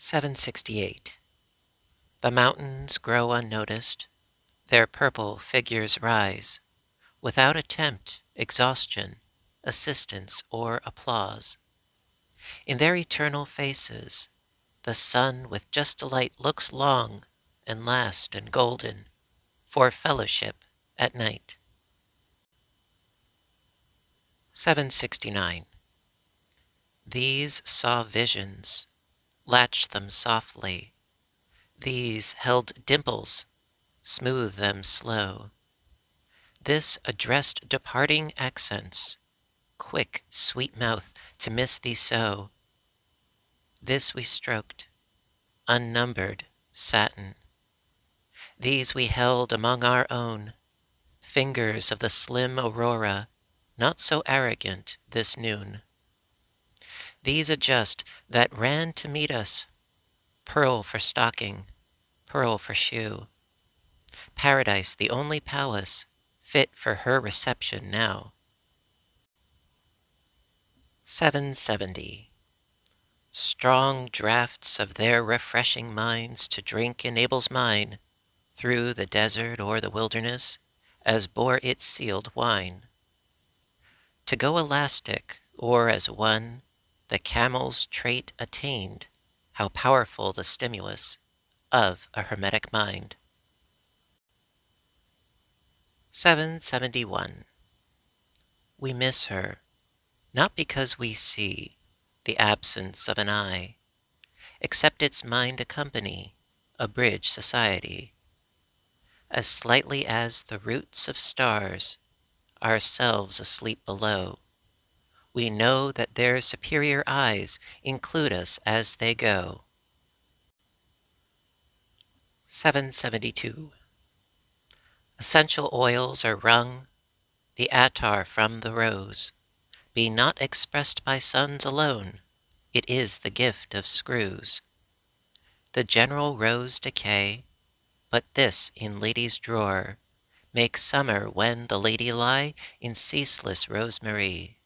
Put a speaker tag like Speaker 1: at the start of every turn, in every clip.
Speaker 1: 768. The mountains grow unnoticed, their purple figures rise, without attempt, exhaustion, assistance, or applause. In their eternal faces, the sun with just delight looks long and last and golden for fellowship at night. 769. These saw visions, latched them softly. These held dimples, smooth them slow. This addressed departing accents, quick, sweet mouth to miss thee so. This we stroked, unnumbered satin. These we held among our own, fingers of the slim aurora, not so arrogant this noon. These a just that ran to meet us, pearl for stocking, pearl for shoe. Paradise the only palace fit for her reception now. 770. Strong draughts of their refreshing minds to drink enables mine, through the desert or the wilderness, as bore its sealed wine. To go elastic, or as one, the camel's trait attained, how powerful the stimulus of a hermetic mind. 771. We miss her, not because we see the absence of an eye, except its mind accompany, abridge society. As slightly as the roots of stars, ourselves asleep below, we know that their superior eyes include us as they go. 772. Essential oils are wrung, the attar from the rose, be not expressed by suns alone, it is the gift of screws. The general rose decay, but this in lady's drawer makes summer when the lady lie in ceaseless rosemary.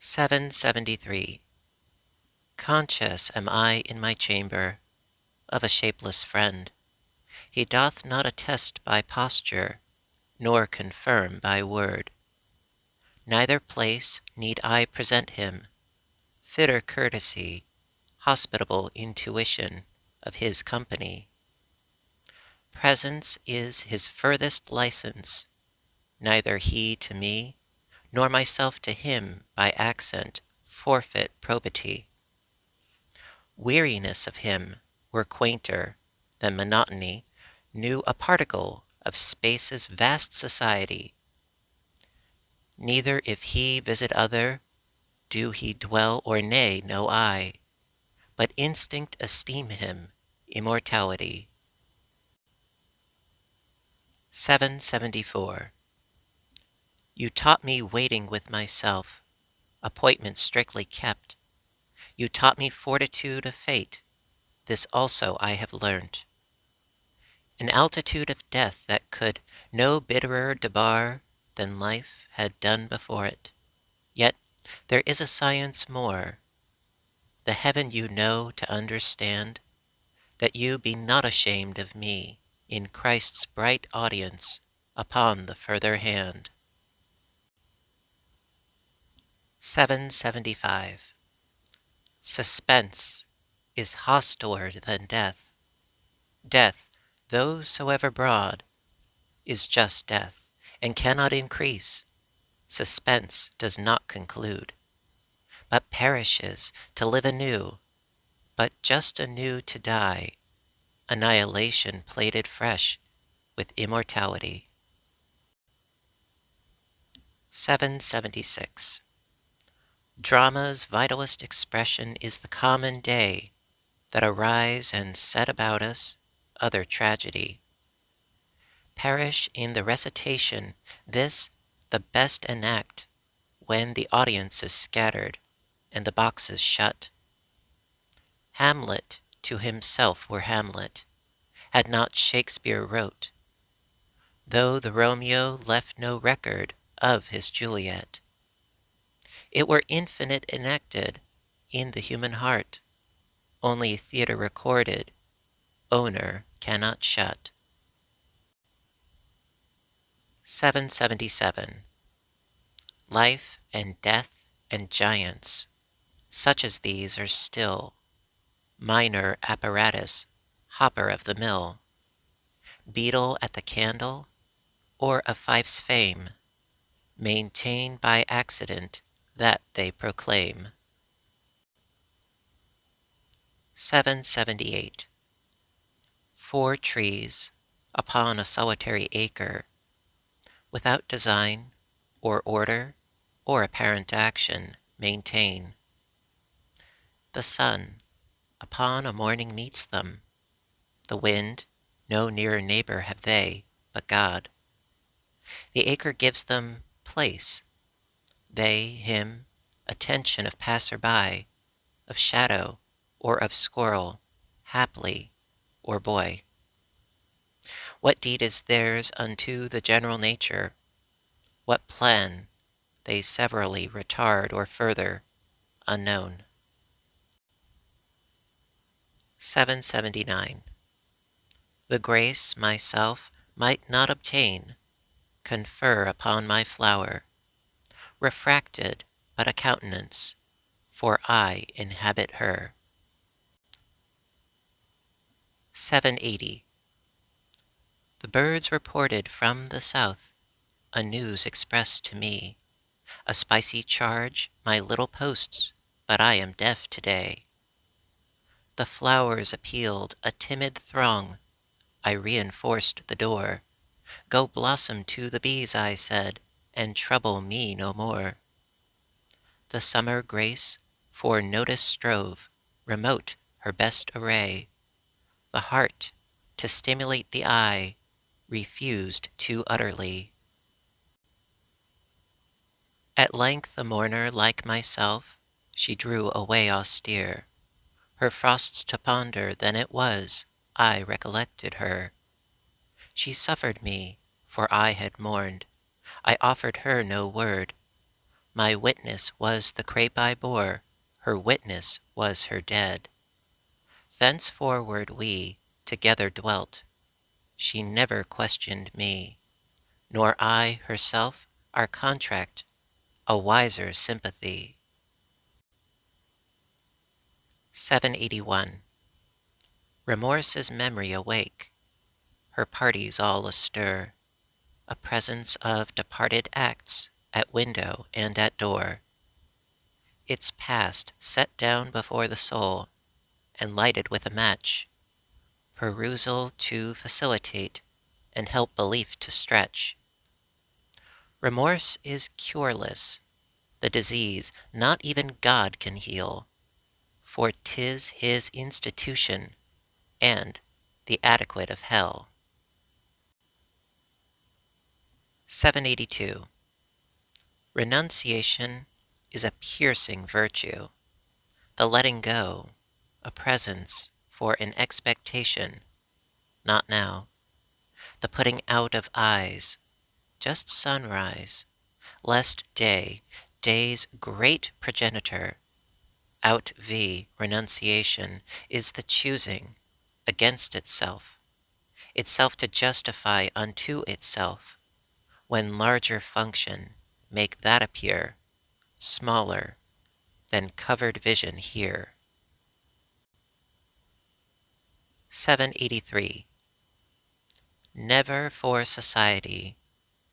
Speaker 1: 773. Conscious am I in my chamber of a shapeless friend. He doth not attest by posture, nor confirm by word. Neither place need I present him, fitter courtesy, hospitable intuition of his company. Presence is his furthest license, neither he to me, nor myself to him by accent forfeit probity. Weariness of him were quainter than monotony knew a particle of space's vast society. Neither if he visit other, do he dwell or nay know I, but instinct esteem him immortality. 774. You taught me waiting with myself, appointments strictly kept. You taught me fortitude of fate, this also I have learnt. An altitude of death that could no bitterer debar than life had done before it. Yet there is a science more, the heaven you know to understand, that you be not ashamed of me in Christ's bright audience upon the further hand. 775. Suspense is hostiler than death. Death, though soever broad, is just death, and cannot increase. Suspense does not conclude, but perishes to live anew, but just anew to die, annihilation plated fresh with immortality. 776. Drama's vitalest expression is the common day that arise and set about us other tragedy. Perish in the recitation this the best enact when the audience is scattered and the boxes shut. Hamlet to himself were Hamlet, had not Shakespeare wrote, though the Romeo left no record of his Juliet. It were infinite enacted in the human heart, only theater recorded, owner cannot shut. 777. Life and death and giants, such as these are still minor apparatus, hopper of the mill, beetle at the candle, or a fife's fame, maintained by accident that they proclaim. 778. 4 trees upon a solitary acre, without design or order or apparent action, maintain. The sun upon a morning meets them, the wind no nearer neighbor have they but God. The acre gives them place, they him, attention of passer-by, of shadow or of squirrel, haply, or boy. What deed is theirs unto the general nature? What plan they severally retard or further, unknown. 779. The grace myself might not obtain, confer upon my flower, refracted but a countenance, for I inhabit her. 780. The birds reported from the south a news expressed to me, a spicy charge my little posts, but I am deaf today. The flowers appealed a timid throng, I reinforced the door. Go blossom to the bees, I said, and trouble me no more. The summer grace for notice strove, remote her best array. The heart, to stimulate the eye, refused too utterly. At length a mourner like myself, she drew away austere. Her frosts to ponder, then it was I recollected her. She suffered me, for I had mourned. I offered her no word. My witness was the crape I bore, her witness was her dead. Thenceforward we together dwelt. She never questioned me, nor I herself our contract, a wiser sympathy. 781. Remorse's memory awake, her parties all astir, a presence of departed acts at window and at door. Its past set down before the soul, and lighted with a match, perusal to facilitate, and help belief to stretch. Remorse is cureless, the disease not even God can heal, for 'tis his institution, and the adequate of hell. 782. Renunciation is a piercing virtue, the letting go, a presence for an expectation, not now, the putting out of eyes, just sunrise, lest day, day's great progenitor, out v renunciation, is the choosing against itself, itself to justify unto itself, when larger function make that appear smaller than covered vision here. 783. Never for society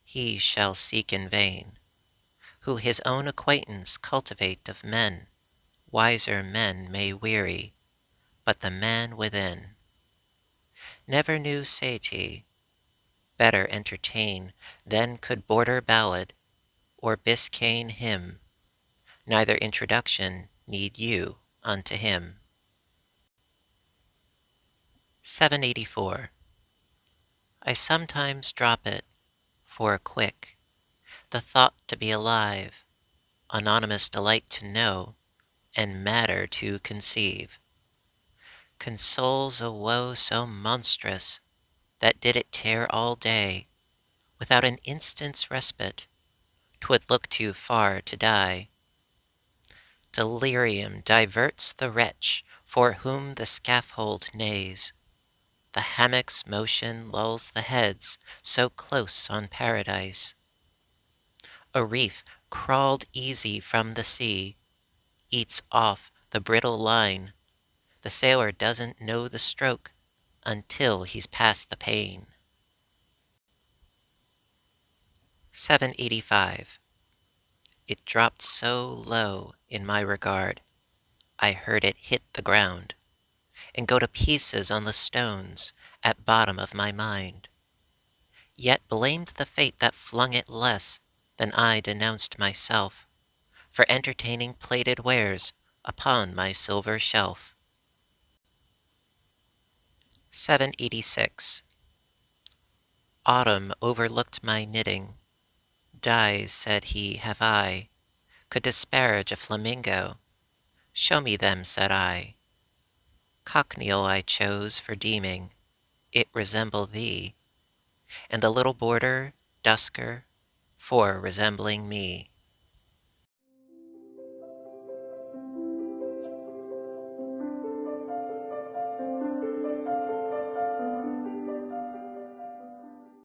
Speaker 1: he shall seek in vain, who his own acquaintance cultivate of men. Wiser men may weary, but the man within never knew satiety, better entertain than could border ballad or Biscayne hymn, neither introduction need you unto him. 784. I sometimes drop it, for a quick, the thought to be alive, anonymous delight to know, and matter to conceive, consoles a woe so monstrous, that did it tear all day, without an instant's respite, 'twould look too far to die. Delirium diverts the wretch for whom the scaffold neighs. The hammock's motion lulls the heads so close on paradise. A reef crawled easy from the sea eats off the brittle line. The sailor doesn't know the stroke until he's past the pain. 785. It dropped so low in my regard, I heard it hit the ground, and go to pieces on the stones at bottom of my mind. Yet blamed the fate that flung it less than I denounced myself, for entertaining plated wares upon my silver shelf. 786. Autumn overlooked my knitting. Dyes, said he, have I, could disparage a flamingo. Show me them, said I. Cochineal I chose for deeming it resemble thee, and the little border, dusker, for resembling me.